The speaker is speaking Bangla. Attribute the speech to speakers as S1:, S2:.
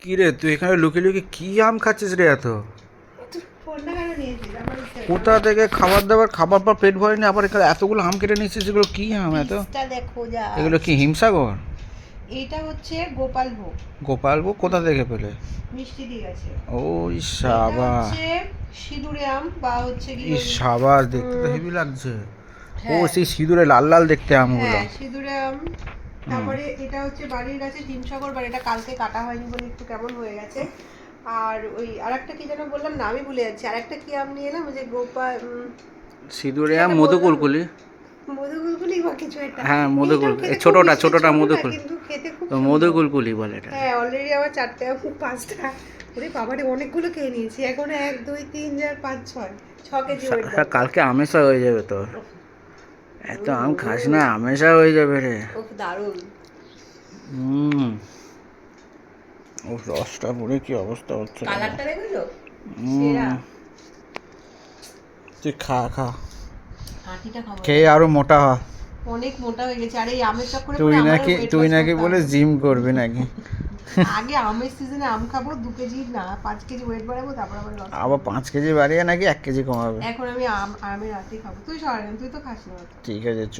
S1: কি রে তুই এখানে লুকিয়ে লুকিয়ে কি আম খাচ্ছিস রে এত? কোথা থেকে খাবার পর পেট ভরেনি, আবার এখানে এতগুলো আম কেটে নিচ্ছিস, এগুলো কি আম এত?
S2: দেখো যা,
S1: এগুলো কি হিমসাগর?
S2: এটা হচ্ছে গোপালভোগ।
S1: গোপালভোগ কোথা থেকে পেলে?
S2: মিষ্টি দিয়ে গেছে।
S1: ও
S2: এটা
S1: সাবাস,
S2: হচ্ছে সিঁদুরে আম বা হচ্ছে কি
S1: সাবাস, দেখতে তো হেভি লাগছে। ও
S2: হ্যাঁ
S1: সেই সিঁদুরে লাল লাল দেখতে আমগুলো।
S2: হ্যাঁ সিঁদুরে আম। তারপরে এটা হচ্ছে বাড়ির গাছে হিমসাগর, বা এটা কালকে কাটা হয়নি বলে একটু কেমন হয়ে গেছে। আর ওই আরেকটা কি যেন বললাম না, আমি ভুলে যাচ্ছি। আরেকটা কি আম নিয়ে এলাম, ওই যে গোপাল
S1: সিঁদুরে আম, মধুকুলকুলি।
S2: মধুকুলকুলি বা কিছু একটা।
S1: হ্যাঁ
S2: এইটাও
S1: মধুকুল,
S2: খেতে খুব
S1: ছোটটা
S2: মিষ্টি,
S1: ছোটটা
S2: ছোট না,
S1: মধুকুল।
S2: কিন্তু খেতে খুব
S1: তো
S2: সুন্দর।
S1: মধুকুলকুলি বলে এটা।
S2: হ্যাঁ অলরেডি আমার 4টে আম, 5টা। ওরে বাবারে, অনেকগুলো খেয়ে নিয়েছি। এখন 1 2 3 4 5 6 কেজি ওয়েট
S1: হ্যাঁ,
S2: দরকার।
S1: কালকে আমেশা হয়ে যাবে তো। এত আম খাস না, আমেশা হয়ে যাবে রে।
S2: ওহ দারুণ।
S1: হুম। ও রসটা পরে কি অবস্থা হচ্ছে।
S2: কালারটা দেখেছো, সেরা।
S1: তুই খা খা,
S2: হাঁটিটা খাবো,
S1: খেয়ে আরো মোটা হ।
S2: অনেক মোটা হয়ে গেছে। আর এই আমের চক্করে
S1: তুই
S2: পরে আমারও
S1: নাকি
S2: ওয়েট
S1: তুই
S2: লস
S1: নাকি
S2: করতে
S1: বলে
S2: হবে।
S1: জিম করবি নাকি?
S2: আগে আমের সিজনে আম খাবো, 2 কেজি না 5 কেজি ওয়েট বাড়াবো, তারপর আবার লস।
S1: আবার 5 কেজি বাড়িয়ে নাকি 1 কেজি কমাবে?
S2: এখন আমি আমের রাতেই খাবো। তুই সরান, তুই তো খাস না।
S1: ঠিক আছে চ।